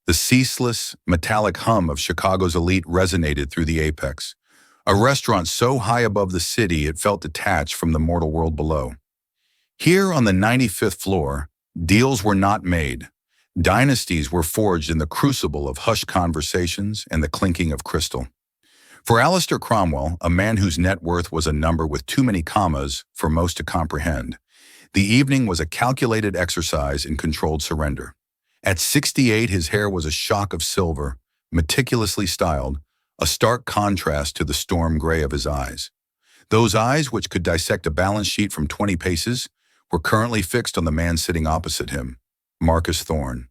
The ceaseless, metallic hum of Chicago's elite resonated through the apex. A restaurant so high above the city it felt detached from the mortal world below. Here on the 95th floor, deals were not made. Dynasties were forged in the crucible of hushed conversations and the clinking of crystal. For Alistair Cromwell, a man whose net worth was a number with too many commas for most to comprehend, the evening was a calculated exercise in controlled surrender. At 68, his hair was a shock of silver, meticulously styled, a stark contrast to the storm gray of his eyes. Those eyes, which could dissect a balance sheet from 20 paces, were currently fixed on the man sitting opposite him, Marcus Thorne.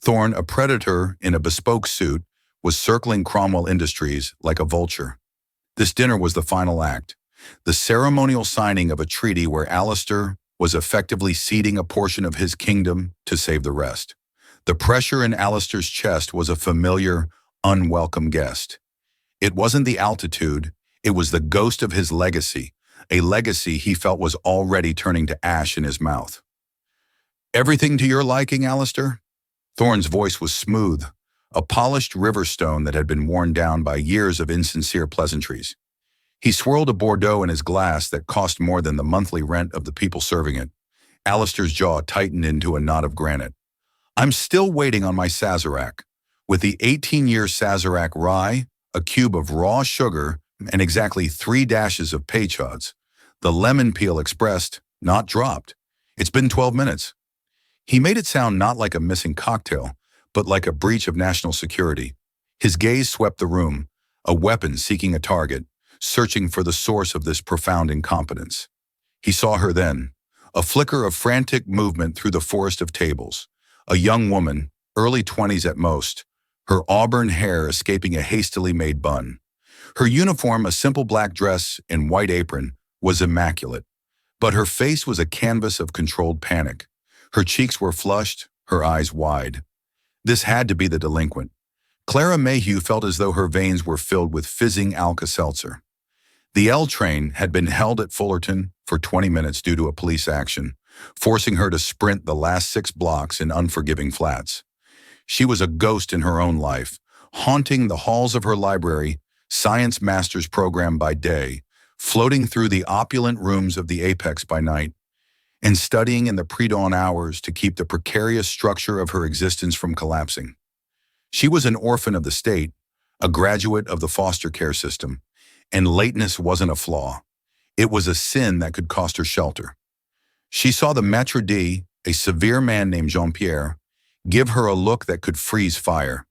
Thorne, a predator in a bespoke suit, was circling Cromwell Industries like a vulture. This dinner was the final act, the ceremonial signing of a treaty where Alistair was effectively ceding a portion of his kingdom to save the rest. The pressure in Alistair's chest was a familiar, unwelcome guest. It wasn't the altitude, it was the ghost of his legacy, a legacy he felt was already turning to ash in his mouth. "Everything to your liking, Alistair?" Thorne's voice was smooth, a polished river stone that had been worn down by years of insincere pleasantries. He swirled a Bordeaux in his glass that cost more than the monthly rent of the people serving it. Alistair's jaw tightened into a knot of granite. "I'm still waiting on my Sazerac. With the 18-year Sazerac rye, a cube of raw sugar, and exactly 3 dashes of Peychaud's. The lemon peel expressed, not dropped. It's been 12 minutes. He made it sound not like a missing cocktail, but like a breach of national security. His gaze swept the room, a weapon seeking a target, searching for the source of this profound incompetence. He saw her then, a flicker of frantic movement through the forest of tables. A young woman, early 20s at most, her auburn hair escaping a hastily made bun. Her uniform, a simple black dress and white apron, was immaculate, but her face was a canvas of controlled panic. Her cheeks were flushed, her eyes wide. This had to be the delinquent. Clara Mayhew felt as though her veins were filled with fizzing Alka-Seltzer. The L train had been held at Fullerton for 20 minutes due to a police action, forcing her to sprint the last 6 blocks in unforgiving flats. She was a ghost in her own life, haunting the halls of her library, science master's program by day, floating through the opulent rooms of the Apex by night, and studying in the pre-dawn hours to keep the precarious structure of her existence from collapsing. She was an orphan of the state, a graduate of the foster care system, and lateness wasn't a flaw. It was a sin that could cost her shelter. She saw the maître d', a severe man named Jean-Pierre, give her a look that could freeze fire.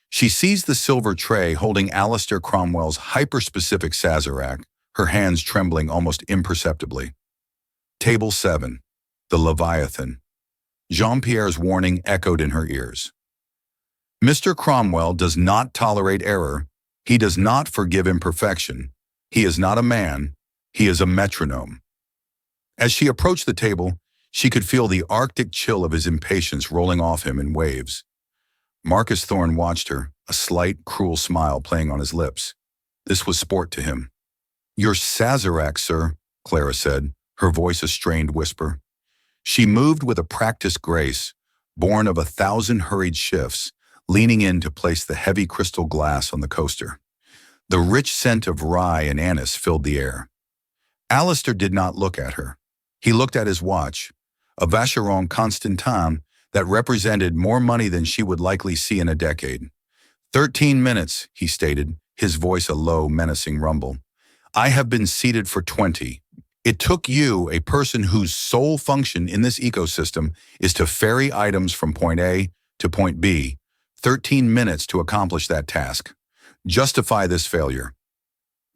She seized the silver tray holding Alistair Cromwell's hyper-specific Sazerac, her hands trembling almost imperceptibly. Table 7, the Leviathan. Jean-Pierre's warning echoed in her ears. Mr. Cromwell does not tolerate error. He does not forgive imperfection. He is not a man. He is a metronome. As she approached the table, she could feel the arctic chill of his impatience rolling off him in waves. Marcus Thorne watched her, a slight, cruel smile playing on his lips. This was sport to him. "Your Sazerac, sir," Clara said, her voice a strained whisper. She moved with a practiced grace, born of 1,000 hurried shifts, leaning in to place the heavy crystal glass on the coaster. The rich scent of rye and anise filled the air. Alistair did not look at her. He looked at his watch, a Vacheron Constantin that represented more money than she would likely see in a decade. 13 minutes, he stated, his voice a low, menacing rumble. "I have been seated for 20. It took you, a person whose sole function in this ecosystem is to ferry items from point A to point B, 13 minutes to accomplish that task. Justify this failure."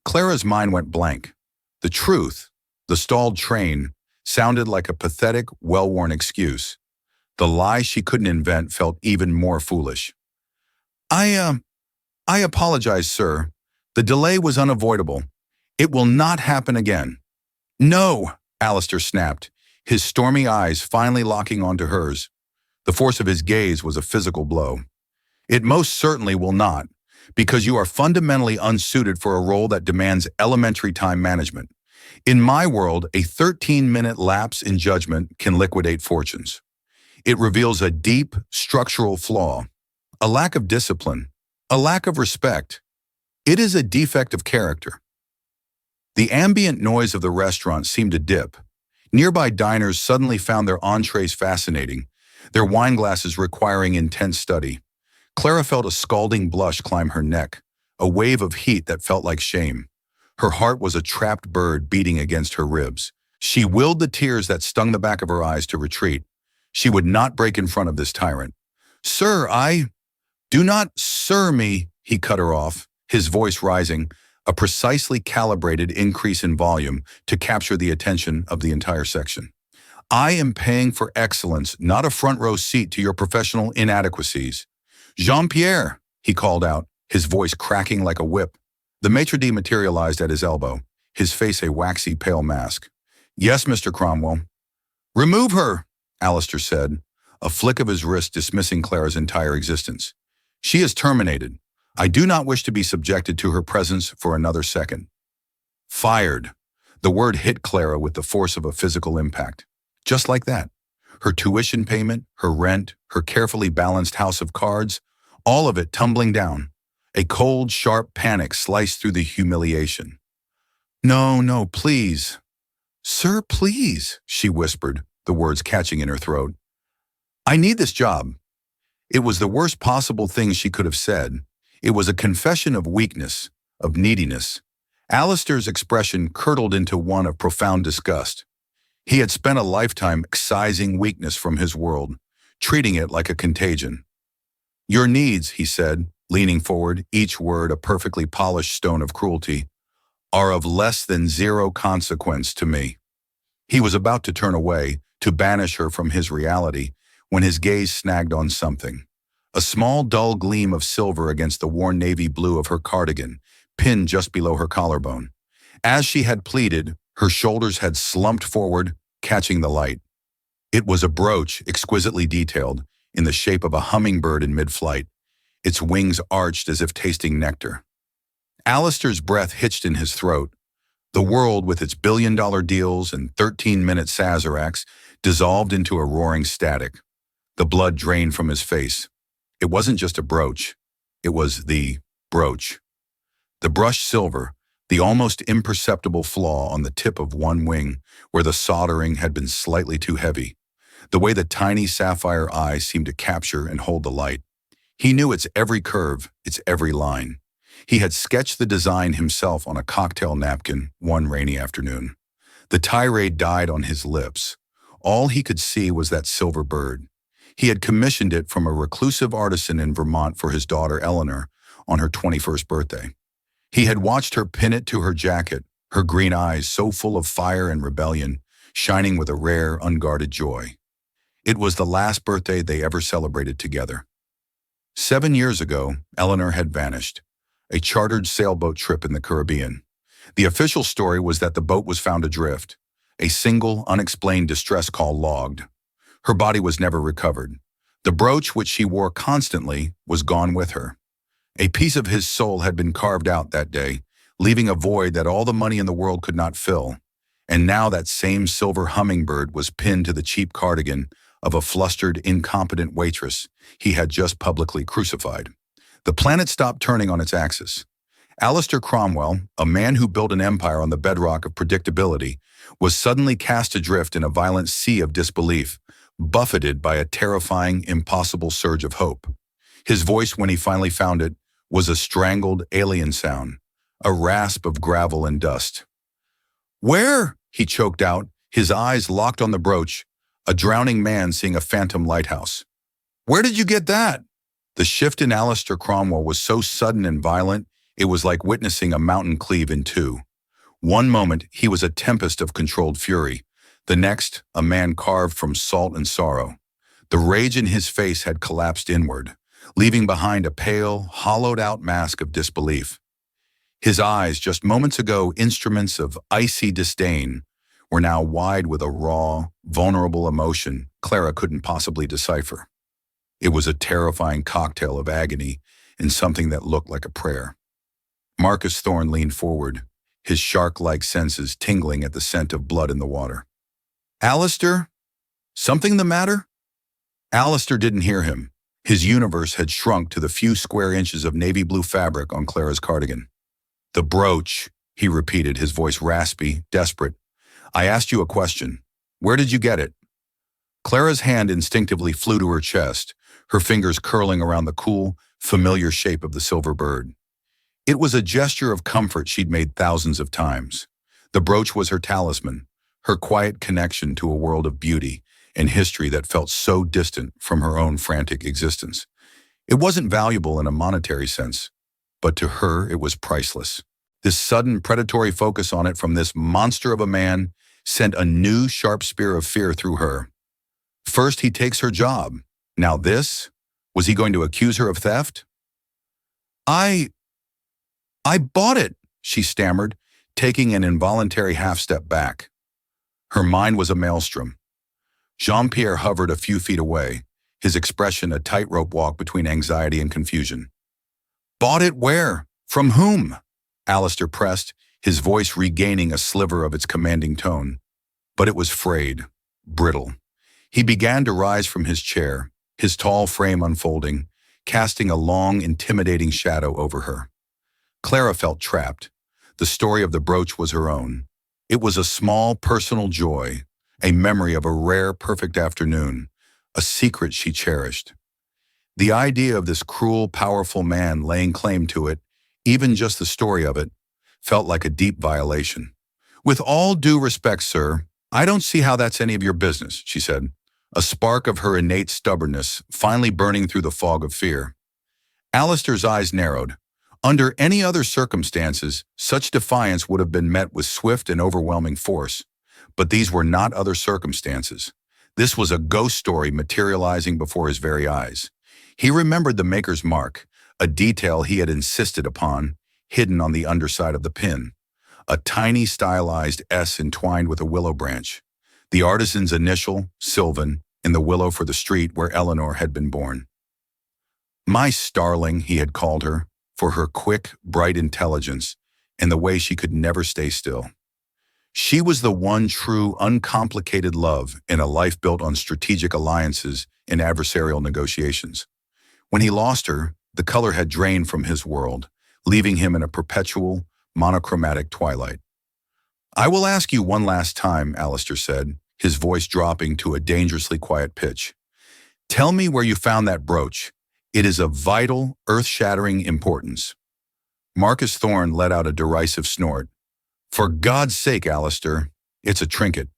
Clara's mind went blank. The truth, the stalled train, sounded like a pathetic, well-worn excuse. The lie she couldn't invent felt even more foolish. I apologize, sir. The delay was unavoidable. It will not happen again." "No," Alistair snapped, his stormy eyes finally locking onto hers. The force of his gaze was a physical blow. "It most certainly will not, because you are fundamentally unsuited for a role that demands elementary time management. In my world, a 13-minute lapse in judgment can liquidate fortunes. It reveals a deep, structural flaw. a lack of discipline, a lack of respect. It is a defect of character. The ambient noise of the restaurant seemed to dip. Nearby diners suddenly found their entrees fascinating, their wine glasses requiring intense study. Clara felt a scalding blush climb her neck, a wave of heat that felt like shame. Her heart was a trapped bird beating against her ribs. She willed the tears that stung the back of her eyes to retreat. She would not break in front of this tyrant. "Sir, Do not sir me," he cut her off, his voice rising, a precisely calibrated increase in volume to capture the attention of the entire section. "I am paying for excellence, not a front row seat to your professional inadequacies." "Jean-Pierre," he called out, his voice cracking like a whip. The maitre d' materialized at his elbow, his face a waxy pale mask. "Yes, Mr. Cromwell." "Remove her," Alistair said, a flick of his wrist dismissing Clara's entire existence. "She is terminated. I do not wish to be subjected to her presence for another second." Fired. The word hit Clara with the force of a physical impact. Just like that. Her tuition payment, her rent, her carefully balanced house of cards, all of it tumbling down. A cold, sharp panic sliced through the humiliation. "No, no, please." "Sir, please," she whispered, the words catching in her throat. "I need this job." It was the worst possible thing she could have said. It was a confession of weakness, of neediness. Alistair's expression curdled into one of profound disgust. He had spent a lifetime excising weakness from his world, treating it like a contagion. "Your needs," he said, leaning forward, each word a perfectly polished stone of cruelty, "are of less than zero consequence to me." He was about to turn away, to banish her from his reality, when his gaze snagged on something. A small, dull gleam of silver against the worn navy blue of her cardigan, pinned just below her collarbone. As she had pleaded, her shoulders had slumped forward, catching the light. It was a brooch exquisitely detailed, in the shape of a hummingbird in mid-flight, its wings arched as if tasting nectar. Alistair's breath hitched in his throat. The world, with its billion-dollar deals and 13-minute Sazeracs, dissolved into a roaring static. The blood drained from his face. It wasn't just a brooch. It was the brooch. The brushed silver, the almost imperceptible flaw on the tip of one wing, where the soldering had been slightly too heavy. The way the tiny sapphire eye seemed to capture and hold the light. He knew its every curve, its every line. He had sketched the design himself on a cocktail napkin one rainy afternoon. The tirade died on his lips. All he could see was that silver bird. He had commissioned it from a reclusive artisan in Vermont for his daughter Eleanor on her 21st birthday. He had watched her pin it to her jacket, her green eyes so full of fire and rebellion, shining with a rare, unguarded joy. It was the last birthday they ever celebrated together. 7 years ago, Eleanor had vanished. A chartered sailboat trip in the Caribbean. The official story was that the boat was found adrift, a single, unexplained distress call logged. Her body was never recovered. The brooch, which she wore constantly, was gone with her. A piece of his soul had been carved out that day, leaving a void that all the money in the world could not fill. And now that same silver hummingbird was pinned to the cheap cardigan of a flustered, incompetent waitress he had just publicly crucified. The planet stopped turning on its axis. Alistair Cromwell, a man who built an empire on the bedrock of predictability, was suddenly cast adrift in a violent sea of disbelief, buffeted by a terrifying, impossible surge of hope. His voice, when he finally found it, was a strangled, alien sound, a rasp of gravel and dust. "Where?" he choked out, his eyes locked on the brooch, a drowning man seeing a phantom lighthouse. "Where did you get that?" The shift in Alistair Cromwell was so sudden and violent, it was like witnessing a mountain cleave in two. One moment, he was a tempest of controlled fury. The next, a man carved from salt and sorrow. The rage in his face had collapsed inward, leaving behind a pale, hollowed-out mask of disbelief. His eyes, just moments ago instruments of icy disdain, were now wide with a raw, vulnerable emotion Clara couldn't possibly decipher. It was a terrifying cocktail of agony and something that looked like a prayer. Marcus Thorne leaned forward, his shark-like senses tingling at the scent of blood in the water. "Alistair? Something the matter?" Alistair didn't hear him. His universe had shrunk to the few square inches of navy blue fabric on Clara's cardigan. "The brooch," he repeated, his voice raspy, desperate. "I asked you a question. Where did you get it?" Clara's hand instinctively flew to her chest, her fingers curling around the cool, familiar shape of the silver bird. It was a gesture of comfort she'd made thousands of times. The brooch was her talisman, her quiet connection to a world of beauty and history that felt so distant from her own frantic existence. It wasn't valuable in a monetary sense, but to her it was priceless. This sudden predatory focus on it from this monster of a man sent a new sharp spear of fear through her. First he takes her job. Now this? Was he going to accuse her of theft? I bought it, she stammered, taking an involuntary half-step back. Her mind was a maelstrom. Jean-Pierre hovered a few feet away, his expression a tightrope walk between anxiety and confusion. "Bought it where? From whom?" Alistair pressed, his voice regaining a sliver of its commanding tone. But it was frayed, brittle. He began to rise from his chair, his tall frame unfolding, casting a long, intimidating shadow over her. Clara felt trapped. The story of the brooch was her own. It was a small, personal joy, a memory of a rare, perfect afternoon, a secret she cherished. The idea of this cruel, powerful man laying claim to it, even just the story of it, felt like a deep violation. "With all due respect, sir, I don't see how that's any of your business," she said, a spark of her innate stubbornness finally burning through the fog of fear. Alistair's eyes narrowed. Under any other circumstances, such defiance would have been met with swift and overwhelming force. But these were not other circumstances. This was a ghost story materializing before his very eyes. He remembered the maker's mark, a detail he had insisted upon, hidden on the underside of the pin. A tiny stylized S entwined with a willow branch. The artisan's initial, Sylvan, in the willow for the street where Eleanor had been born. "My starling," he had called her, for her quick, bright intelligence and the way she could never stay still. She was the one true, uncomplicated love in a life built on strategic alliances and adversarial negotiations. When he lost her, the color had drained from his world, leaving him in a perpetual, monochromatic twilight. "I will ask you one last time," Alistair said, his voice dropping to a dangerously quiet pitch. "Tell me where you found that brooch. It is of vital, earth-shattering importance." Marcus Thorne let out a derisive snort. "For God's sake, Alistair, it's a trinket.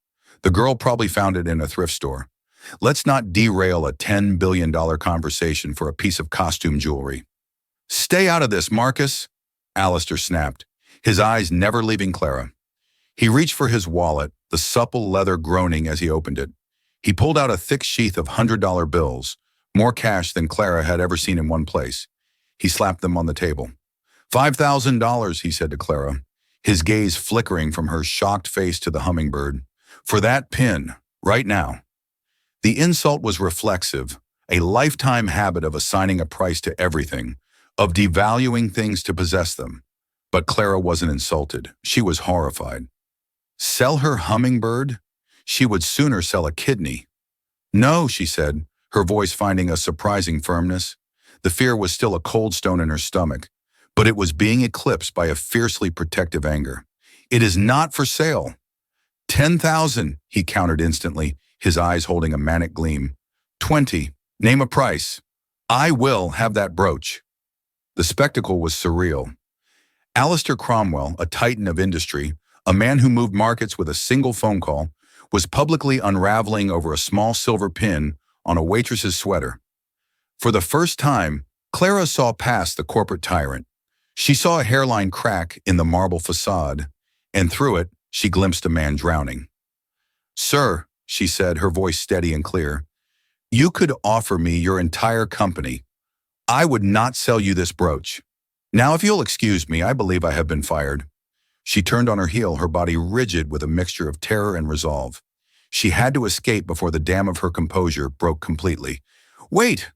The girl probably found it in a thrift store. Let's not derail a $10 billion conversation for a piece of costume jewelry." "Stay out of this, Marcus," Alistair snapped, his eyes never leaving Clara. He reached for his wallet, the supple leather groaning as he opened it. He pulled out a thick sheath of $100 bills, more cash than Clara had ever seen in one place. He slapped them on the table. $5,000, he said to Clara, his gaze flickering from her shocked face to the hummingbird. "For that pin, right now." The insult was reflexive, a lifetime habit of assigning a price to everything, of devaluing things to possess them. But Clara wasn't insulted. She was horrified. Sell her hummingbird? She would sooner sell a kidney. "No," she said, her voice finding a surprising firmness. The fear was still a cold stone in her stomach, but it was being eclipsed by a fiercely protective anger. "It is not for sale." 10,000, he countered instantly, his eyes holding a manic gleam. 20, name a price. I will have that brooch. The spectacle was surreal. Alistair Cromwell, a titan of industry, a man who moved markets with a single phone call, was publicly unraveling over a small silver pin on a waitress's sweater. For the first time, Clara saw past the corporate tyrant. She saw a hairline crack in the marble facade, and through it, she glimpsed a man drowning. "Sir," she said, her voice steady and clear, "you could offer me your entire company. I would not sell you this brooch. Now, if you'll excuse me, I believe I have been fired." She turned on her heel, her body rigid with a mixture of terror and resolve. She had to escape before the dam of her composure broke completely. "Wait!"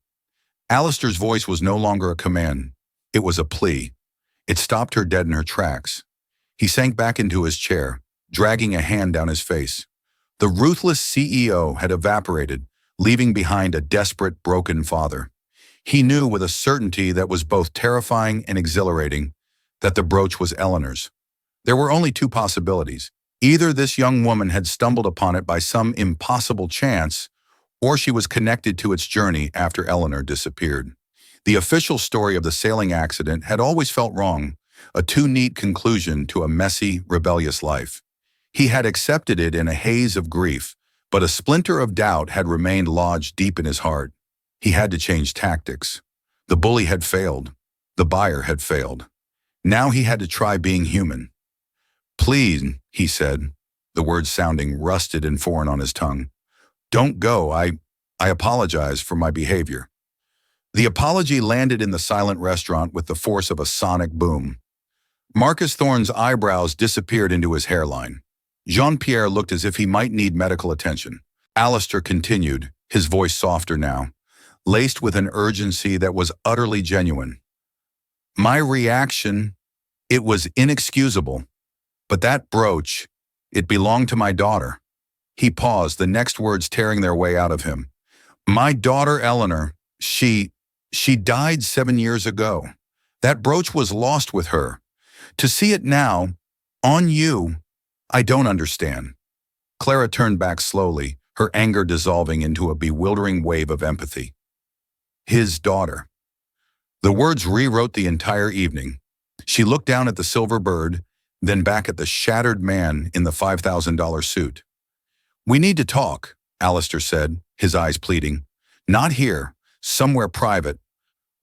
Alistair's voice was no longer a command. It was a plea. It stopped her dead in her tracks. He sank back into his chair, dragging a hand down his face. The ruthless CEO had evaporated, leaving behind a desperate, broken father. He knew with a certainty that was both terrifying and exhilarating that the brooch was Eleanor's. There were only two possibilities. Either this young woman had stumbled upon it by some impossible chance, or she was connected to its journey after Eleanor disappeared. The official story of the sailing accident had always felt wrong, a too neat conclusion to a messy, rebellious life. He had accepted it in a haze of grief, but a splinter of doubt had remained lodged deep in his heart. He had to change tactics. The bully had failed. The buyer had failed. Now he had to try being human. "Please," he said, the words sounding rusted and foreign on his tongue. "Don't go. I apologize for my behavior." The apology landed in the silent restaurant with the force of a sonic boom. Marcus Thorne's eyebrows disappeared into his hairline. Jean-Pierre looked as if he might need medical attention. Alistair continued, his voice softer now, laced with an urgency that was utterly genuine. "My reaction, it was inexcusable. But that brooch, it belonged to my daughter." He paused, the next words tearing their way out of him. "My daughter Eleanor, she died 7 years ago. That brooch was lost with her. To see it now, on you, I don't understand." Clara turned back slowly, her anger dissolving into a bewildering wave of empathy. His daughter. The words rewrote the entire evening. She looked down at the silver bird, then back at the shattered man in the $5,000 suit. "We need to talk," Alistair said, his eyes pleading. "Not here, somewhere private.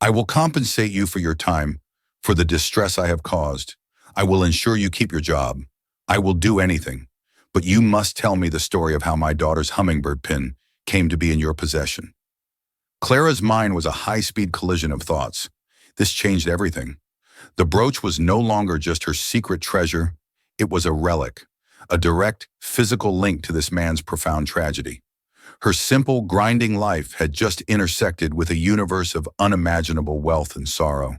I will compensate you for your time, for the distress I have caused. I will ensure you keep your job. I will do anything. But you must tell me the story of how my daughter's hummingbird pin came to be in your possession." Clara's mind was a high-speed collision of thoughts. This changed everything. The brooch was no longer just her secret treasure. It was a relic, a direct, physical link to this man's profound tragedy. Her simple, grinding life had just intersected with a universe of unimaginable wealth and sorrow.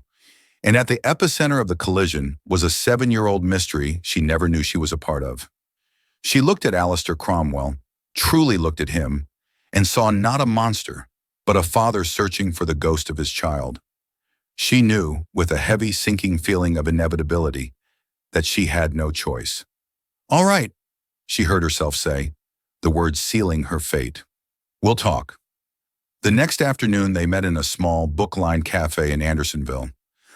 And at the epicenter of the collision was a 7-year-old mystery she never knew she was a part of. She looked at Alistair Cromwell, truly looked at him, and saw not a monster, but a father searching for the ghost of his child. She knew, with a heavy, sinking feeling of inevitability, that she had no choice. "All right," she heard herself say, the words sealing her fate. "We'll talk." The next afternoon, they met in a small, book-lined cafe in Andersonville,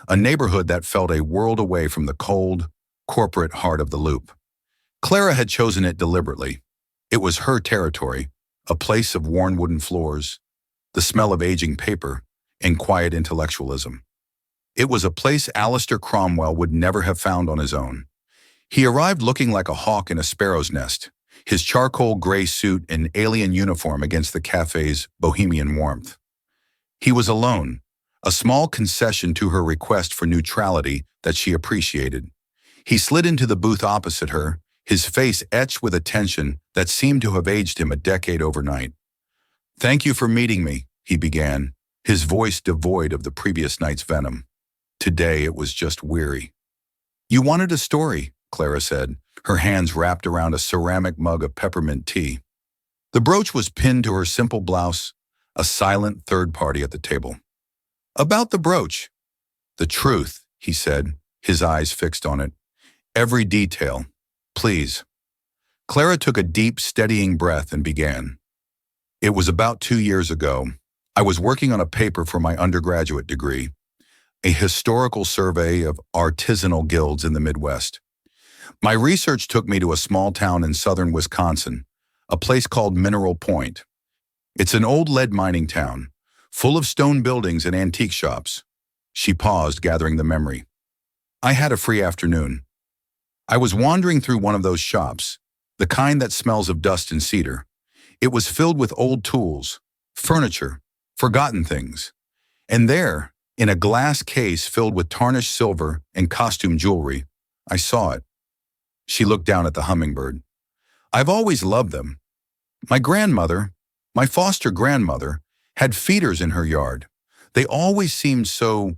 a neighborhood that felt a world away from the cold, corporate heart of the Loop. Clara had chosen it deliberately. It was her territory, a place of worn wooden floors, the smell of aging paper, and quiet intellectualism. It was a place Alistair Cromwell would never have found on his own. He arrived looking like a hawk in a sparrow's nest, his charcoal gray suit an alien uniform against the cafe's bohemian warmth. He was alone, a small concession to her request for neutrality that she appreciated. He slid into the booth opposite her, his face etched with a tension that seemed to have aged him a decade overnight. "Thank you for meeting me," he began, his voice devoid of the previous night's venom. Today it was just weary. "You wanted a story," Clara said, her hands wrapped around a ceramic mug of peppermint tea. The brooch was pinned to her simple blouse, a silent third party at the table. "About the brooch." "The truth," he said, his eyes fixed on it. "Every detail, please." Clara took a deep, steadying breath and began. "It was about 2 years ago. I was working on a paper for my undergraduate degree, a historical survey of artisanal guilds in the Midwest. My research took me to a small town in southern Wisconsin, a place called Mineral Point. It's an old lead mining town, full of stone buildings and antique shops." She paused, gathering the memory. "I had a free afternoon. I was wandering through one of those shops, the kind that smells of dust and cedar. It was filled with old tools, furniture, forgotten things. And there, in a glass case filled with tarnished silver and costume jewelry, I saw it." She looked down at the hummingbird. "I've always loved them. My grandmother, my foster grandmother, had feeders in her yard. They always seemed so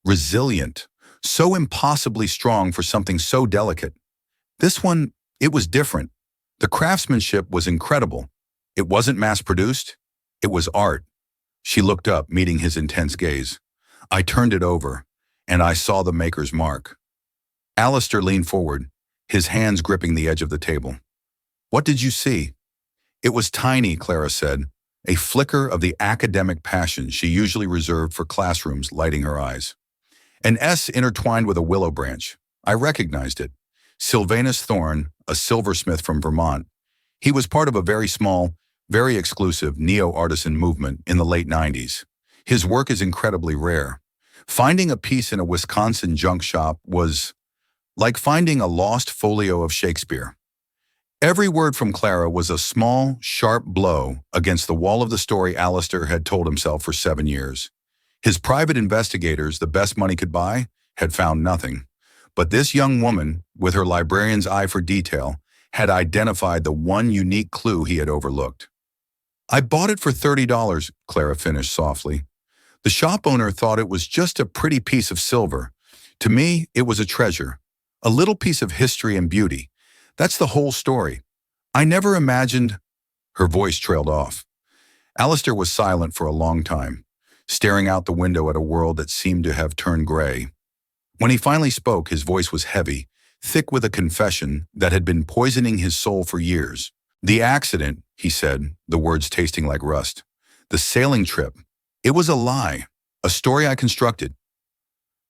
resilient, so impossibly strong for something so delicate. This one, it was different. The craftsmanship was incredible. It wasn't mass-produced. It was art. She looked up, meeting his intense gaze. I turned it over, and I saw the maker's mark. Alistair leaned forward, his hands gripping the edge of the table. What did you see? It was tiny, Clara said, a flicker of the academic passion she usually reserved for classrooms lighting her eyes. An S intertwined with a willow branch. I recognized it. Sylvanus Thorne, a silversmith from Vermont. He was part of a very small, very exclusive neo-artisan movement in the late 90s. His work is incredibly rare. Finding a piece in a Wisconsin junk shop was like finding a lost folio of Shakespeare. Every word from Clara was a small, sharp blow against the wall of the story Alistair had told himself for 7 years. His private investigators, the best money could buy, had found nothing. But this young woman, with her librarian's eye for detail, had identified the one unique clue he had overlooked. I bought it for $30, Clara finished softly. The shop owner thought it was just a pretty piece of silver. To me, it was a treasure, a little piece of history and beauty. That's the whole story. I never imagined. Her voice trailed off. Alistair was silent for a long time, staring out the window at a world that seemed to have turned gray. When he finally spoke, his voice was heavy, thick with a confession that had been poisoning his soul for years. The accident, he said, the words tasting like rust. The sailing trip. It was a lie, a story I constructed.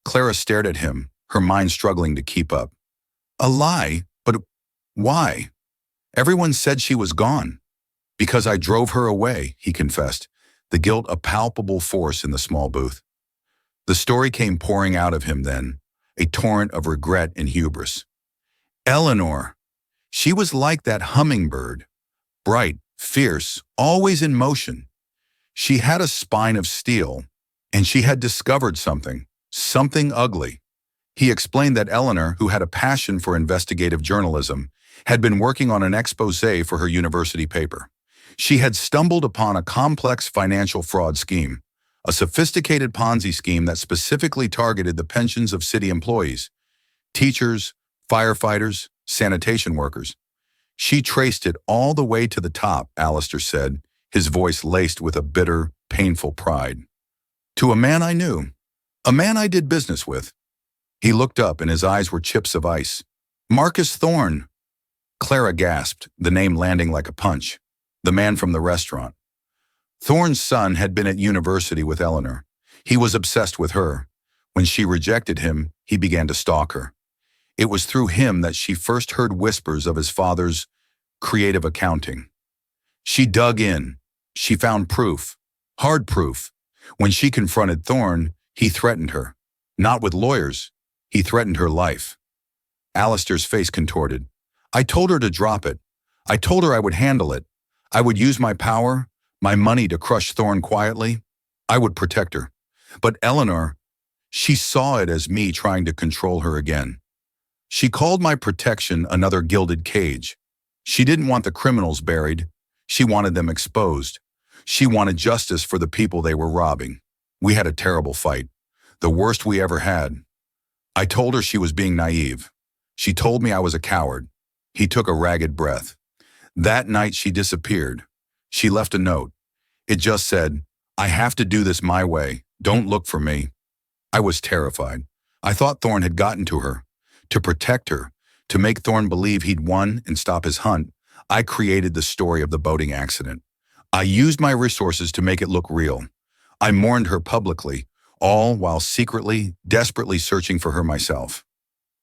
Clara stared at him, her mind struggling to keep up. A lie? But why? Everyone said she was gone. Because I drove her away, he confessed, the guilt a palpable force in the small booth. The story came pouring out of him then, a torrent of regret and hubris. Eleanor. She was like that hummingbird, bright, fierce, always in motion. She had a spine of steel, and she had discovered something ugly. He explained that Eleanor, who had a passion for investigative journalism, had been working on an exposé for her university paper. She had stumbled upon a complex financial fraud scheme, a sophisticated Ponzi scheme that specifically targeted the pensions of city employees, teachers, firefighters, sanitation workers. She traced it all the way to the top, Alistair said, his voice laced with a bitter, painful pride. To a man I knew, a man I did business with. He looked up and his eyes were chips of ice. Marcus Thorne. Clara gasped, the name landing like a punch. The man from the restaurant. Thorne's son had been at university with Eleanor. He was obsessed with her. When she rejected him, he began to stalk her. It was through him that she first heard whispers of his father's creative accounting. She dug in. She found proof, hard proof. When she confronted Thorne, he threatened her. Not with lawyers. He threatened her life. Alistair's face contorted. I told her to drop it. I told her I would handle it. I would use my power, my money to crush Thorne quietly. I would protect her. But Eleanor, she saw it as me trying to control her again. She called my protection another gilded cage. She didn't want the criminals buried. She wanted them exposed. She wanted justice for the people they were robbing. We had a terrible fight, the worst we ever had. I told her she was being naive. She told me I was a coward. He took a ragged breath. That night she disappeared. She left a note. It just said, I have to do this my way. Don't look for me. I was terrified. I thought Thorne had gotten to her. To protect her, to make Thorne believe he'd won and stop his hunt, I created the story of the boating accident. I used my resources to make it look real. I mourned her publicly, all while secretly, desperately searching for her myself.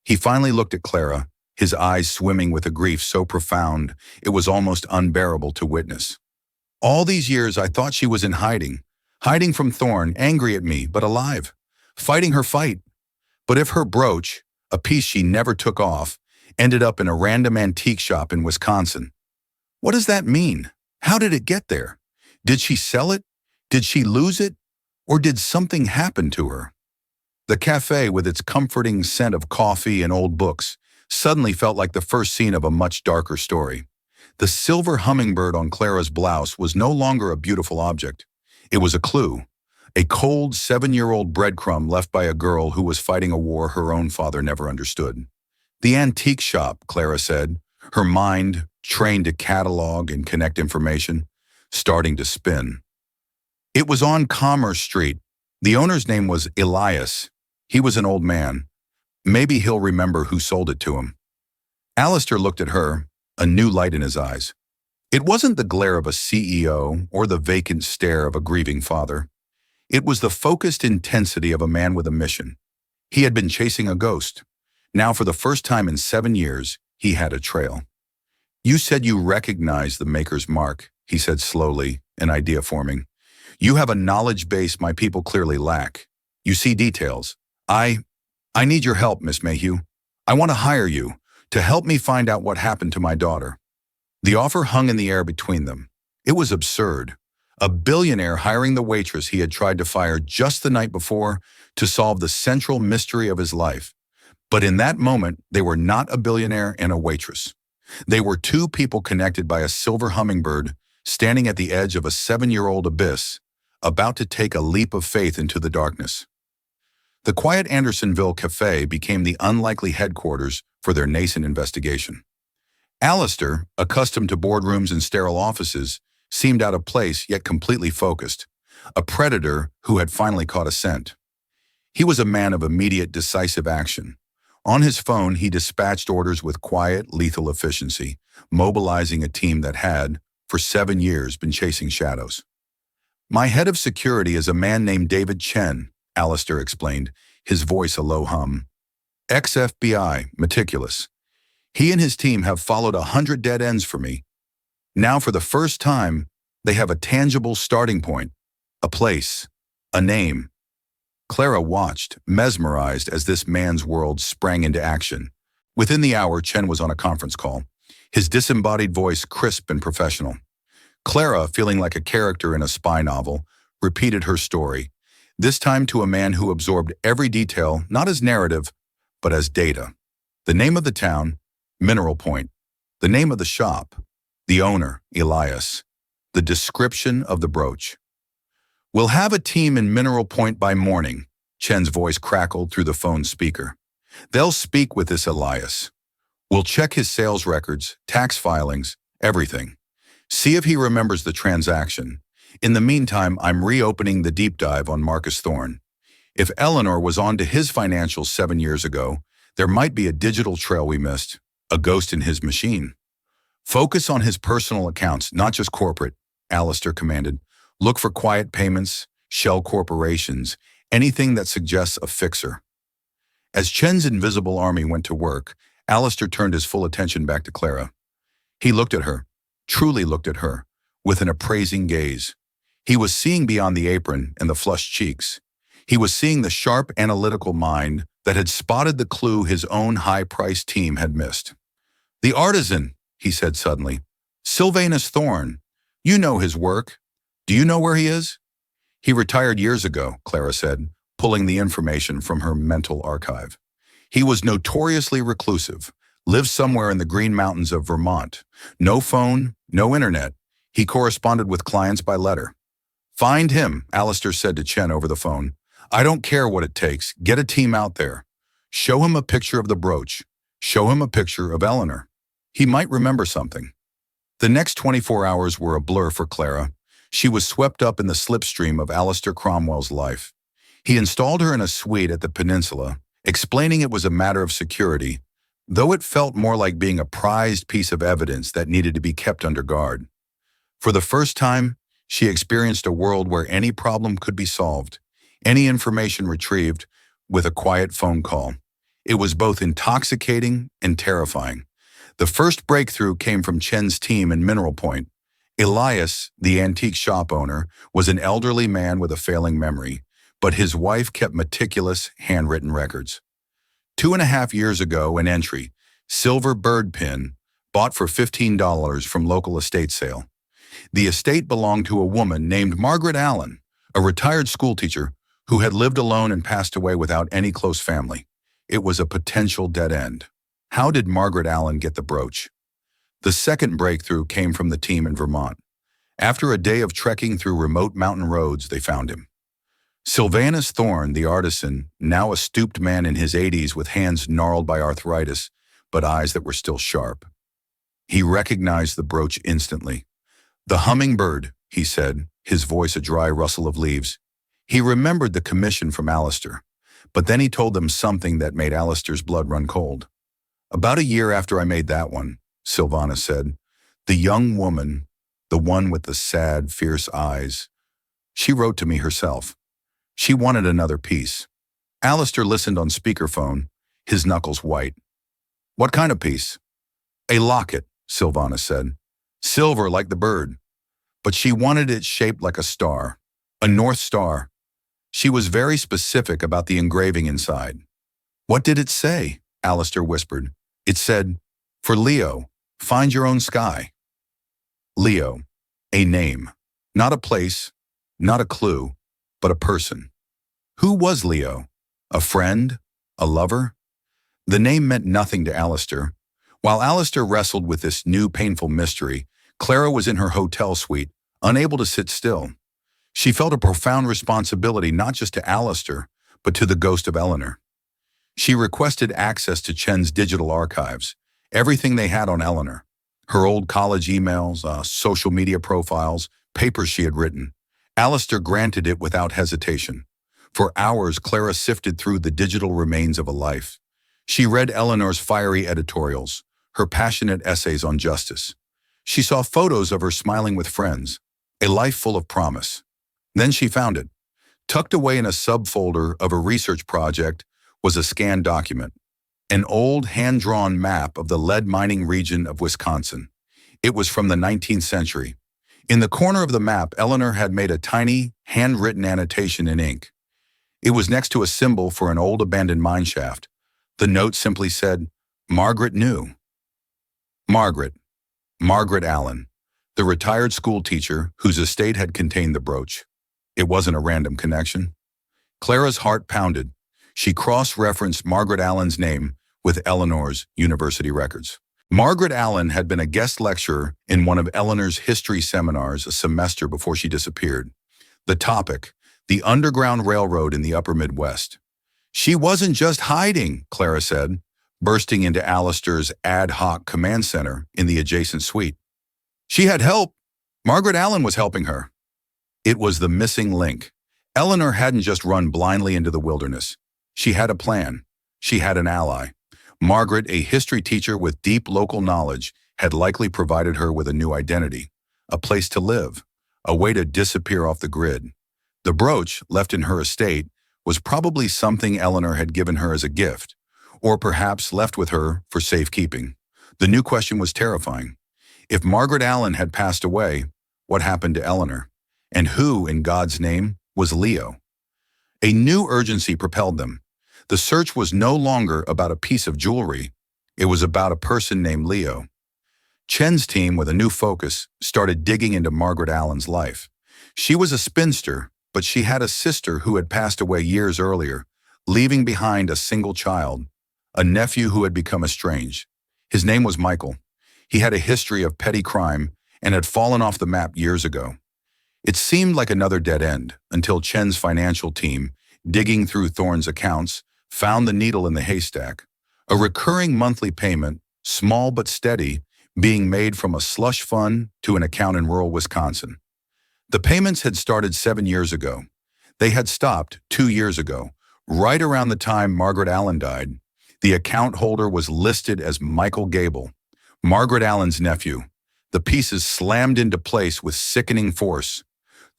He finally looked at Clara, his eyes swimming with a grief so profound it was almost unbearable to witness. All these years I thought she was in hiding from Thorne, angry at me, but alive, fighting her fight. But if her brooch, a piece she never took off, ended up in a random antique shop in Wisconsin, what does that mean? How did it get there? Did she sell it? Did she lose it? Or did something happen to her? The cafe, with its comforting scent of coffee and old books, suddenly felt like the first scene of a much darker story. The silver hummingbird on Clara's blouse was no longer a beautiful object. It was a clue, a cold 7-year-old breadcrumb left by a girl who was fighting a war her own father never understood. The antique shop, Clara said, her mind, trained to catalog and connect information, starting to spin. It was on Commerce Street. The owner's name was Elias. He was an old man. Maybe he'll remember who sold it to him. Alistair looked at her, a new light in his eyes. It wasn't the glare of a CEO or the vacant stare of a grieving father. It was the focused intensity of a man with a mission. He had been chasing a ghost. Now, for the first time in 7 years, he had a trail. You said you recognize the maker's mark, he said slowly, an idea forming. You have a knowledge base my people clearly lack. You see details. I need your help, Miss Mayhew. I want to hire you to help me find out what happened to my daughter. The offer hung in the air between them. It was absurd. A billionaire hiring the waitress he had tried to fire just the night before to solve the central mystery of his life. But in that moment, they were not a billionaire and a waitress. They were two people connected by a silver hummingbird standing at the edge of a 7-year-old abyss, about to take a leap of faith into the darkness. The quiet Andersonville Cafe became the unlikely headquarters for their nascent investigation. Alistair, accustomed to boardrooms and sterile offices, seemed out of place yet completely focused, a predator who had finally caught a scent. He was a man of immediate, decisive action. On his phone, he dispatched orders with quiet, lethal efficiency, mobilizing a team that had, for 7 years, been chasing shadows. My head of security is a man named David Chen, Alistair explained, his voice a low hum. Ex-FBI, meticulous. He and his team have followed 100 dead ends for me. Now, for the first time, they have a tangible starting point, a place, a name. Clara watched, mesmerized, as this man's world sprang into action. Within the hour, Chen was on a conference call, his disembodied voice crisp and professional. Clara, feeling like a character in a spy novel, repeated her story, this time to a man who absorbed every detail, not as narrative, but as data. The name of the town, Mineral Point. The name of the shop, the owner, Elias. The description of the brooch. We'll have a team in Mineral Point by morning, Chen's voice crackled through the phone speaker. They'll speak with this Elias. We'll check his sales records, tax filings, everything. See if he remembers the transaction. In the meantime, I'm reopening the deep dive on Marcus Thorne. If Eleanor was on to his financials 7 years ago, there might be a digital trail we missed, a ghost in his machine. Focus on his personal accounts, not just corporate, Alistair commanded. Look for quiet payments, shell corporations, anything that suggests a fixer. As Chen's invisible army went to work, Alistair turned his full attention back to Clara. He looked at her, truly looked at her, with an appraising gaze. He was seeing beyond the apron and the flushed cheeks. He was seeing the sharp, analytical mind that had spotted the clue his own high-priced team had missed. The artisan, he said suddenly. Sylvanus Thorne. You know his work. Do you know where he is? He retired years ago, Clara said, pulling the information from her mental archive. He was notoriously reclusive, lived somewhere in the Green Mountains of Vermont. No phone, no internet. He corresponded with clients by letter. Find him, Alistair said to Chen over the phone. I don't care what it takes. Get a team out there. Show him a picture of the brooch. Show him a picture of Eleanor. He might remember something. The next 24 hours were a blur for Clara. She was swept up in the slipstream of Alistair Cromwell's life. He installed her in a suite at the Peninsula, explaining it was a matter of security, though it felt more like being a prized piece of evidence that needed to be kept under guard. For the first time, she experienced a world where any problem could be solved, any information retrieved with a quiet phone call. It was both intoxicating and terrifying. The first breakthrough came from Chen's team in Mineral Point. Elias, the antique shop owner, was an elderly man with a failing memory, but his wife kept meticulous, handwritten records. 2.5 years ago, an entry, silver bird pin, bought for $15 from local estate sale. The estate belonged to a woman named Margaret Allen, a retired schoolteacher who had lived alone and passed away without any close family. It was a potential dead end. How did Margaret Allen get the brooch? The second breakthrough came from the team in Vermont. After a day of trekking through remote mountain roads, they found him. Sylvanus Thorne, the artisan, now a stooped man in his 80s with hands gnarled by arthritis, but eyes that were still sharp. He recognized the brooch instantly. The hummingbird, he said, his voice a dry rustle of leaves. He remembered the commission from Alistair, but then he told them something that made Alistair's blood run cold. "About a year after I made that one," Sylvana said, "the young woman, the one with the sad, fierce eyes, she wrote to me herself. She wanted another piece." Alistair listened on speakerphone, his knuckles white. "What kind of piece?" "A locket," Sylvana said. "Silver like the bird. But she wanted it shaped like a star, a North Star. She was very specific about the engraving inside." "What did it say?" Alistair whispered. "It said, 'For Leo, find your own sky.'" Leo, a name, not a place, not a clue, but a person. Who was Leo? A friend? A lover? The name meant nothing to Alistair. While Alistair wrestled with this new painful mystery, Clara was in her hotel suite, unable to sit still. She felt a profound responsibility not just to Alistair, but to the ghost of Eleanor. She requested access to Chen's digital archives, everything they had on Eleanor. Her old college emails, social media profiles, papers she had written. Alistair granted it without hesitation. For hours, Clara sifted through the digital remains of a life. She read Eleanor's fiery editorials, her passionate essays on justice. She saw photos of her smiling with friends, a life full of promise. Then she found it. Tucked away in a subfolder of a research project was a scanned document, an old hand-drawn map of the lead mining region of Wisconsin. It was from the 19th century. In the corner of the map, Eleanor had made a tiny, handwritten annotation in ink. It was next to a symbol for an old abandoned mine shaft. The note simply said, "Margaret knew." Margaret Allen, the retired school teacher whose estate had contained the brooch. It wasn't a random connection. Clara's heart pounded. She cross-referenced Margaret Allen's name with Eleanor's university records. Margaret Allen had been a guest lecturer in one of Eleanor's history seminars a semester before she disappeared. The topic, the Underground Railroad in the Upper Midwest. "She wasn't just hiding," Clara said, bursting into Alistair's ad hoc command center in the adjacent suite. "She had help. Margaret Allen was helping her." It was the missing link. Eleanor hadn't just run blindly into the wilderness. She had a plan. She had an ally. Margaret, a history teacher with deep local knowledge, had likely provided her with a new identity, a place to live, a way to disappear off the grid. The brooch, left in her estate, was probably something Eleanor had given her as a gift, or perhaps left with her for safekeeping. The new question was terrifying. If Margaret Allen had passed away, what happened to Eleanor? And who, in God's name, was Leo? A new urgency propelled them. The search was no longer about a piece of jewelry. It was about a person named Leo. Chen's team, with a new focus, started digging into Margaret Allen's life. She was a spinster, but she had a sister who had passed away years earlier, leaving behind a single child, a nephew who had become estranged. His name was Michael. He had a history of petty crime and had fallen off the map years ago. It seemed like another dead end until Chen's financial team, digging through Thorne's accounts, found the needle in the haystack. A recurring monthly payment, small but steady, being made from a slush fund to an account in rural Wisconsin. The payments had started 7 years ago. They had stopped 2 years ago, right around the time Margaret Allen died. The account holder was listed as Michael Gable, Margaret Allen's nephew. The pieces slammed into place with sickening force.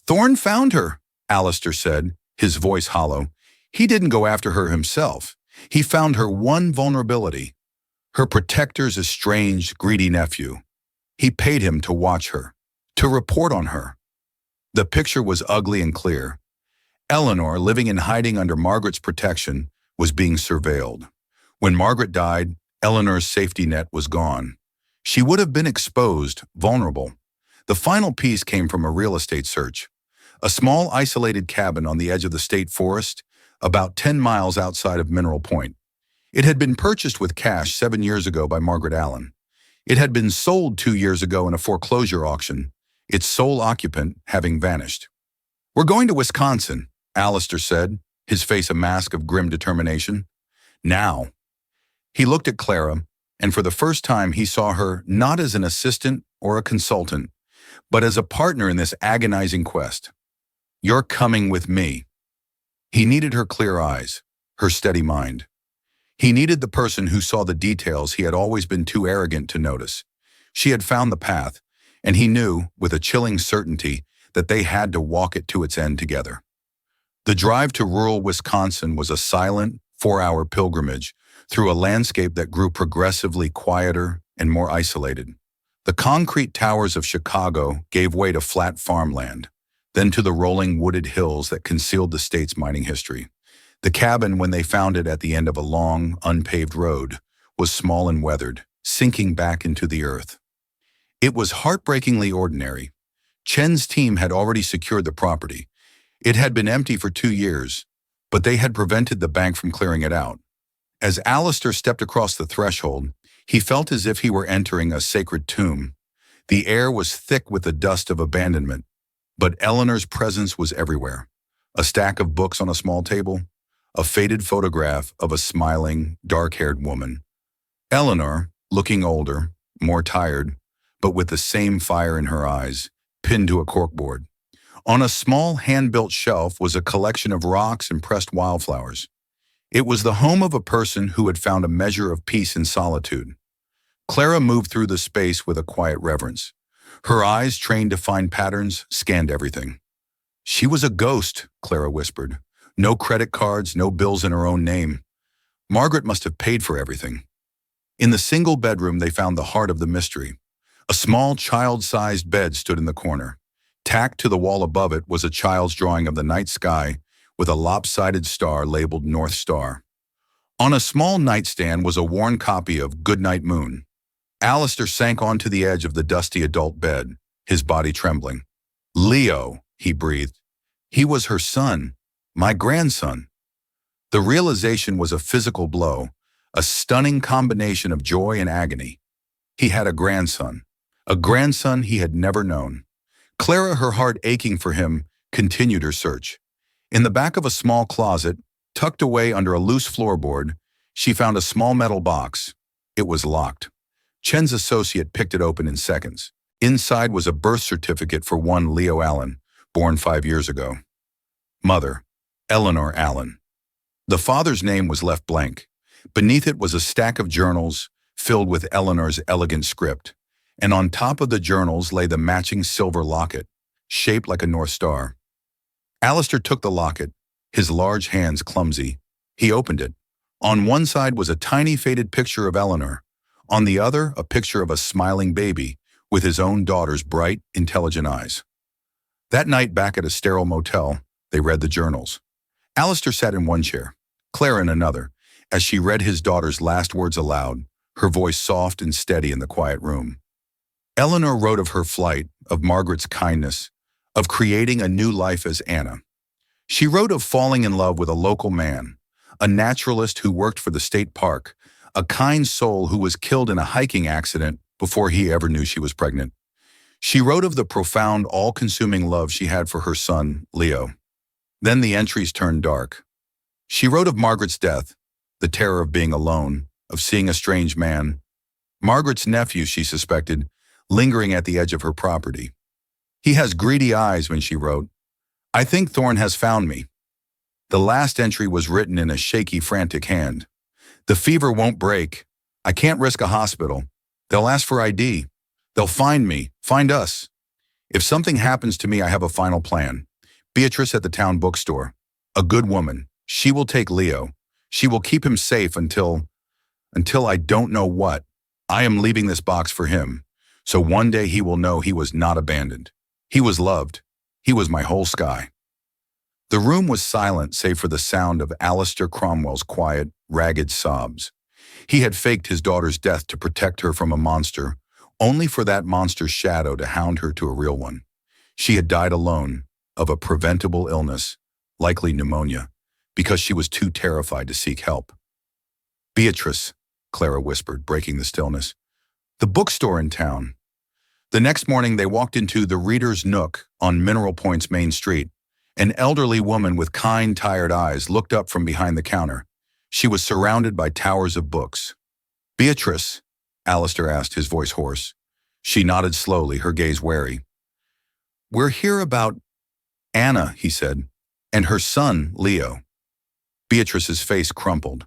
"Thorne found her," Alistair said, his voice hollow. "He didn't go after her himself. He found her one vulnerability, her protector's estranged, greedy nephew. He paid him to watch her, to report on her." The picture was ugly and clear. Eleanor, living in hiding under Margaret's protection, was being surveilled. When Margaret died, Eleanor's safety net was gone. She would have been exposed, vulnerable. The final piece came from a real estate search. A small isolated cabin on the edge of the state forest, about 10 miles outside of Mineral Point. It had been purchased with cash 7 years ago by Margaret Allen. It had been sold 2 years ago in a foreclosure auction, its sole occupant having vanished. "We're going to Wisconsin," Alistair said, his face a mask of grim determination. "Now." He looked at Clara, and for the first time he saw her not as an assistant or a consultant, but as a partner in this agonizing quest. You're coming with me. He needed her clear eyes, her steady mind. He needed the person who saw the details he had always been too arrogant to notice. She had found the path, and he knew, with a chilling certainty, that they had to walk it to its end together. The drive to rural Wisconsin was a silent, 4-hour pilgrimage through a landscape that grew progressively quieter and more isolated. The concrete towers of Chicago gave way to flat farmland, then to the rolling wooded hills that concealed the state's mining history. The cabin, when they found it at the end of a long, unpaved road, was small and weathered, sinking back into the earth. It was heartbreakingly ordinary. Chen's team had already secured the property. It had been empty for 2 years, but they had prevented the bank from clearing it out. As Alistair stepped across the threshold, he felt as if he were entering a sacred tomb. The air was thick with the dust of abandonment, but Eleanor's presence was everywhere. A stack of books on a small table, a faded photograph of a smiling, dark-haired woman. Eleanor, looking older, more tired, but with the same fire in her eyes, pinned to a corkboard. On a small hand-built shelf was a collection of rocks and pressed wildflowers. It was the home of a person who had found a measure of peace in solitude. Clara moved through the space with a quiet reverence. Her eyes, trained to find patterns, scanned everything. She was a ghost, Clara whispered. No credit cards, no bills in her own name. Margaret must have paid for everything. In the single bedroom, they found the heart of the mystery. A small, child-sized bed stood in the corner. Tacked to the wall above it was a child's drawing of the night sky with a lopsided star labeled North Star. On a small nightstand was a worn copy of Goodnight Moon. Alistair sank onto the edge of the dusty adult bed, his body trembling. Leo, he breathed. He was her son, my grandson. The realization was a physical blow, a stunning combination of joy and agony. He had a grandson he had never known. Clara, her heart aching for him, continued her search. In the back of a small closet, tucked away under a loose floorboard, she found a small metal box. It was locked. Chen's associate picked it open in seconds. Inside was a birth certificate for one Leo Allen, born 5 years ago. Mother, Eleanor Allen. The father's name was left blank. Beneath it was a stack of journals filled with Eleanor's elegant script, and on top of the journals lay the matching silver locket, shaped like a North Star. Alistair took the locket, his large hands clumsy. He opened it. On one side was a tiny faded picture of Eleanor. On the other, a picture of a smiling baby with his own daughter's bright, intelligent eyes. That night back at a sterile motel, they read the journals. Alistair sat in one chair, Clara in another, as she read his daughter's last words aloud, her voice soft and steady in the quiet room. Eleanor wrote of her flight, of Margaret's kindness, of creating a new life as Anna. She wrote of falling in love with a local man, a naturalist who worked for the state park, a kind soul who was killed in a hiking accident before he ever knew she was pregnant. She wrote of the profound, all-consuming love she had for her son, Leo. Then the entries turned dark. She wrote of Margaret's death, the terror of being alone, of seeing a strange man. Margaret's nephew, she suspected, lingering at the edge of her property. He has greedy eyes, when she wrote. I think Thorne has found me. The last entry was written in a shaky, frantic hand. The fever won't break. I can't risk a hospital. They'll ask for ID. They'll find me, find us. If something happens to me, I have a final plan. Beatrice at the town bookstore. A good woman. She will take Leo. She will keep him safe until I don't know what. I am leaving this box for him. So one day he will know he was not abandoned. He was loved. He was my whole sky. The room was silent save for the sound of Alistair Cromwell's quiet, ragged sobs. He had faked his daughter's death to protect her from a monster, only for that monster's shadow to hound her to a real one. She had died alone, of a preventable illness, likely pneumonia, because she was too terrified to seek help. Beatrice, Clara whispered, breaking the stillness. The bookstore in town. The next morning they walked into the Reader's Nook on Mineral Point's main street. An elderly woman with kind, tired eyes looked up from behind the counter. She was surrounded by towers of books. Beatrice, Alistair asked, his voice hoarse. She nodded slowly, her gaze wary. "We're here about Anna," he said, "and her son, Leo." Beatrice's face crumpled.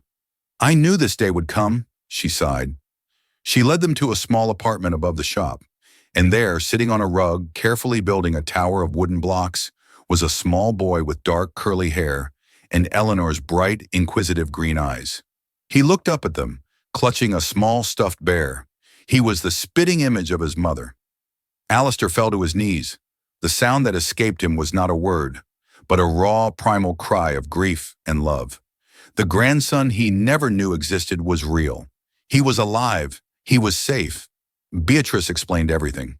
"I knew this day would come," she sighed. She led them to a small apartment above the shop, and there, sitting on a rug, carefully building a tower of wooden blocks, was a small boy with dark curly hair and Eleanor's bright, inquisitive green eyes. He looked up at them, clutching a small stuffed bear. He was the spitting image of his mother. Alistair fell to his knees. The sound that escaped him was not a word, but a raw, primal cry of grief and love. The grandson he never knew existed was real. He was alive. He was safe. Beatrice explained everything.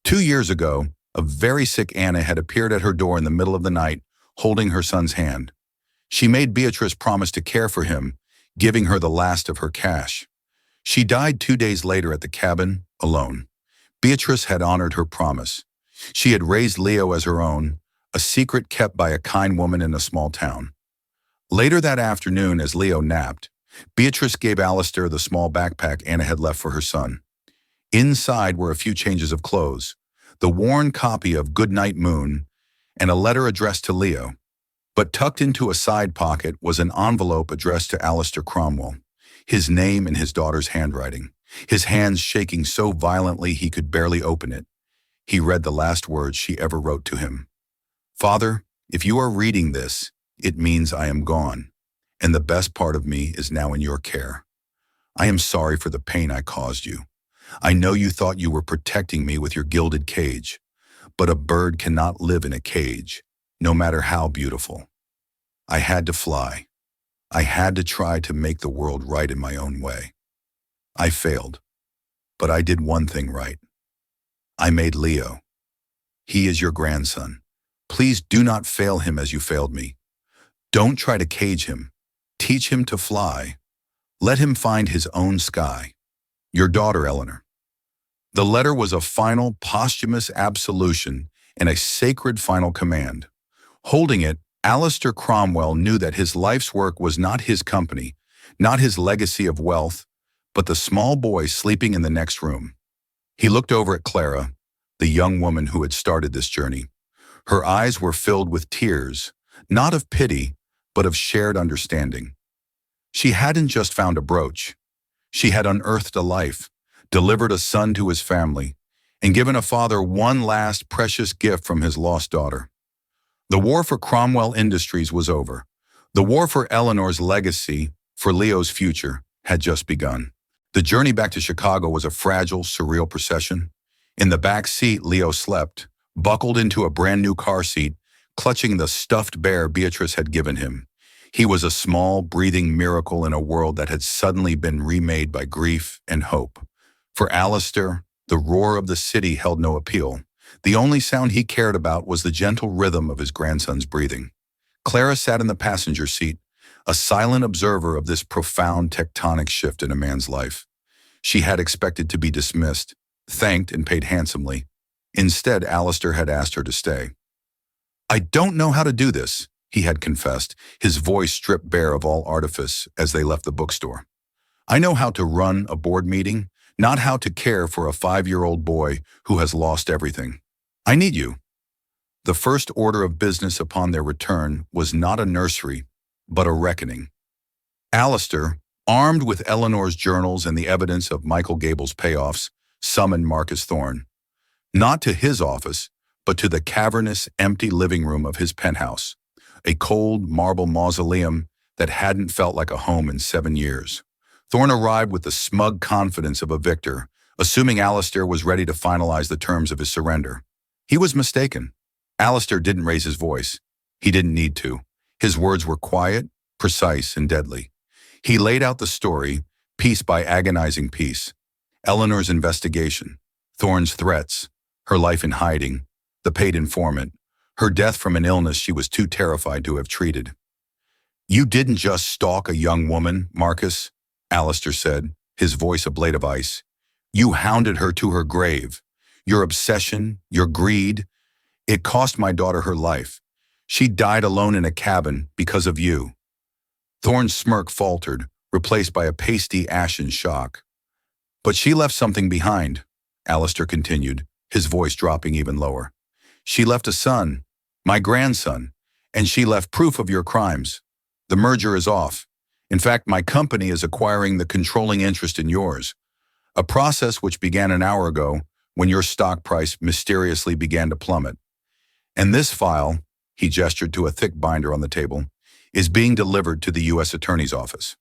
2 years ago, a very sick Anna had appeared at her door in the middle of the night, holding her son's hand. She made Beatrice promise to care for him, giving her the last of her cash. She died 2 days later at the cabin, alone. Beatrice had honored her promise. She had raised Leo as her own, a secret kept by a kind woman in a small town. Later that afternoon, as Leo napped, Beatrice gave Alistair the small backpack Anna had left for her son. Inside were a few changes of clothes, the worn copy of Goodnight Moon, and a letter addressed to Leo. But tucked into a side pocket was an envelope addressed to Alistair Cromwell, his name in his daughter's handwriting, his hands shaking so violently he could barely open it. He read the last words she ever wrote to him. "Father, if you are reading this, it means I am gone, and the best part of me is now in your care. I am sorry for the pain I caused you. I know you thought you were protecting me with your gilded cage, but a bird cannot live in a cage, no matter how beautiful. I had to fly. I had to try to make the world right in my own way. I failed, but I did one thing right. I made Leo. He is your grandson. Please do not fail him as you failed me. Don't try to cage him. Teach him to fly. Let him find his own sky. Your daughter, Eleanor." The letter was a final, posthumous absolution and a sacred final command. Holding it, Alistair Cromwell knew that his life's work was not his company, not his legacy of wealth, but the small boy sleeping in the next room. He looked over at Clara, the young woman who had started this journey. Her eyes were filled with tears, not of pity, but of shared understanding. She hadn't just found a brooch. She had unearthed a life, delivered a son to his family, and given a father one last precious gift from his lost daughter. The war for Cromwell Industries was over. The war for Eleanor's legacy, for Leo's future, had just begun. The journey back to Chicago was a fragile, surreal procession. In the back seat, Leo slept, buckled into a brand new car seat, clutching the stuffed bear Beatrice had given him. He was a small, breathing miracle in a world that had suddenly been remade by grief and hope. For Alistair, the roar of the city held no appeal. The only sound he cared about was the gentle rhythm of his grandson's breathing. Clara sat in the passenger seat, a silent observer of this profound tectonic shift in a man's life. She had expected to be dismissed, thanked and paid handsomely. Instead, Alistair had asked her to stay. "I don't know how to do this," he had confessed, his voice stripped bare of all artifice as they left the bookstore. "I know how to run a board meeting, not how to care for a 5-year-old boy who has lost everything. I need you." The first order of business upon their return was not a nursery, but a reckoning. Alistair, armed with Eleanor's journals and the evidence of Michael Gable's payoffs, summoned Marcus Thorne. Not to his office, but to the cavernous, empty living room of his penthouse, a cold marble mausoleum that hadn't felt like a home in 7 years. Thorne arrived with the smug confidence of a victor, assuming Alistair was ready to finalize the terms of his surrender. He was mistaken. Alistair didn't raise his voice. He didn't need to. His words were quiet, precise, and deadly. He laid out the story, piece by agonizing piece. Eleanor's investigation, Thorne's threats, her life in hiding, the paid informant, her death from an illness she was too terrified to have treated. "You didn't just stalk a young woman, Marcus," Alistair said, his voice a blade of ice. "You hounded her to her grave. Your obsession, your greed, it cost my daughter her life. She died alone in a cabin because of you." Thorne's smirk faltered, replaced by a pasty, ashen shock. "But she left something behind," Alistair continued, his voice dropping even lower. She left a son, my grandson, and she left proof of your crimes. The merger is off. In fact, my company is acquiring the controlling interest in yours, a process which began an hour ago when your stock price mysteriously began to plummet. And this file, he gestured to a thick binder on the table, is being delivered to the U.S. Attorney's Office.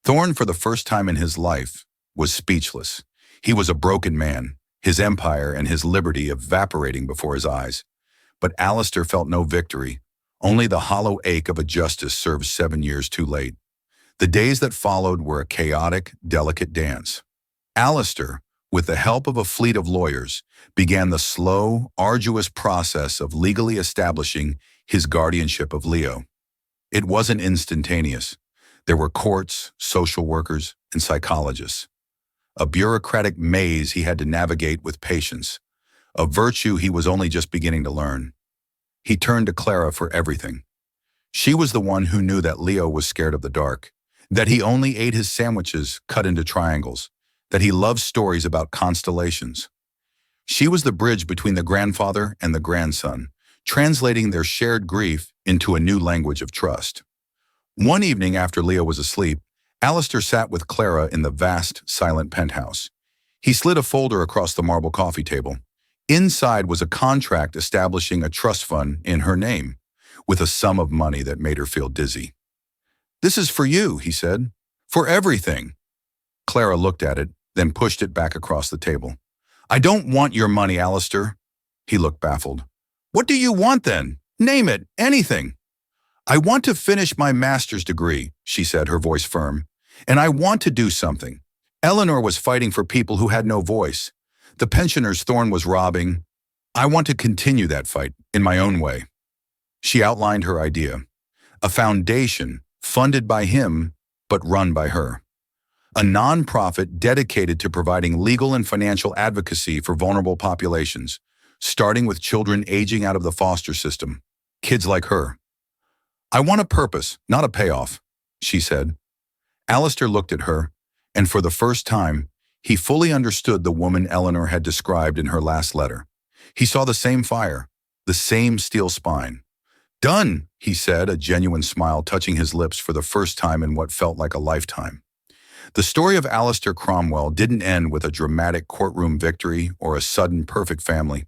Thorne, for the first time in his life, was speechless. He was a broken man, his empire and his liberty evaporating before his eyes. But Alistair felt no victory, only the hollow ache of a justice served 7 years too late. The days that followed were a chaotic, delicate dance. Alistair, with the help of a fleet of lawyers, began the slow, arduous process of legally establishing his guardianship of Leo. It wasn't instantaneous. There were courts, social workers, and psychologists. A bureaucratic maze he had to navigate with patience, a virtue he was only just beginning to learn. He turned to Clara for everything. She was the one who knew that Leo was scared of the dark, that he only ate his sandwiches cut into triangles, that he loved stories about constellations. She was the bridge between the grandfather and the grandson, translating their shared grief into a new language of trust. One evening after Leo was asleep, Alistair sat with Clara in the vast, silent penthouse. He slid a folder across the marble coffee table. Inside was a contract establishing a trust fund in her name, with a sum of money that made her feel dizzy. "This is for you," he said. "For everything." Clara looked at it, then pushed it back across the table. "I don't want your money, Alistair." He looked baffled. "What do you want then? Name it, anything." "I want to finish my master's degree," she said, her voice firm. "And I want to do something. Eleanor was fighting for people who had no voice. The pensioners Thorne was robbing. I want to continue that fight in my own way." She outlined her idea. A foundation funded by him, but run by her. A nonprofit dedicated to providing legal and financial advocacy for vulnerable populations, starting with children aging out of the foster system, kids like her. "I want a purpose, not a payoff," she said. Alistair looked at her, and for the first time, he fully understood the woman Eleanor had described in her last letter. He saw the same fire, the same steel spine. "Done," he said, a genuine smile touching his lips for the first time in what felt like a lifetime. The story of Alistair Cromwell didn't end with a dramatic courtroom victory or a sudden perfect family.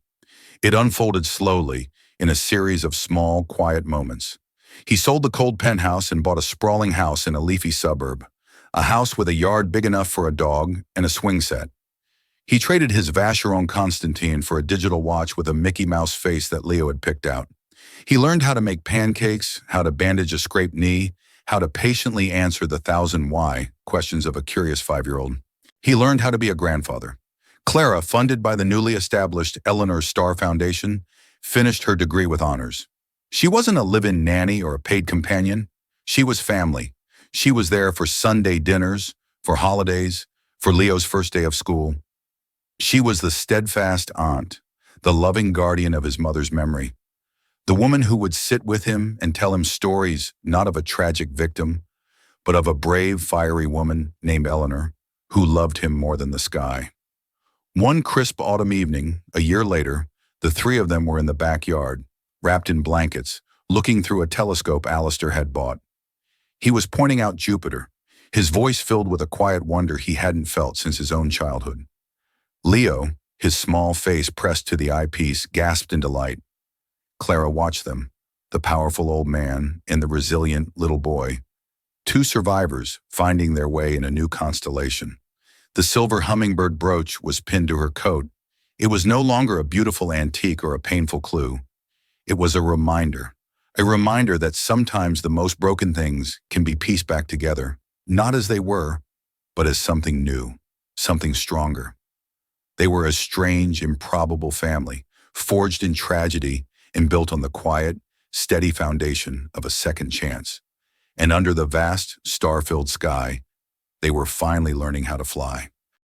It unfolded slowly in a series of small, quiet moments. He sold the cold penthouse and bought a sprawling house in a leafy suburb, a house with a yard big enough for a dog and a swing set. He traded his Vacheron Constantine for a digital watch with a Mickey Mouse face that Leo had picked out. He learned how to make pancakes, how to bandage a scraped knee, how to patiently answer the 1,000 why questions of a curious 5-year-old. He learned how to be a grandfather. Clara, funded by the newly established Eleanor Starr Foundation, finished her degree with honors. She wasn't a live-in nanny or a paid companion. She was family. She was there for Sunday dinners, for holidays, for Leo's first day of school. She was the steadfast aunt, the loving guardian of his mother's memory. The woman who would sit with him and tell him stories not of a tragic victim, but of a brave, fiery woman named Eleanor, who loved him more than the sky. One crisp autumn evening, a year later, the three of them were in the backyard, wrapped in blankets, looking through a telescope Alistair had bought. He was pointing out Jupiter, his voice filled with a quiet wonder he hadn't felt since his own childhood. Leo, his small face pressed to the eyepiece, gasped in delight. Clara watched them, the powerful old man and the resilient little boy, two survivors finding their way in a new constellation. The silver hummingbird brooch was pinned to her coat. It was no longer a beautiful antique or a painful clue. It was a reminder that sometimes the most broken things can be pieced back together, not as they were, but as something new, something stronger. They were a strange, improbable family, forged in tragedy and built on the quiet, steady foundation of a second chance. And under the vast, star-filled sky, they were finally learning how to fly.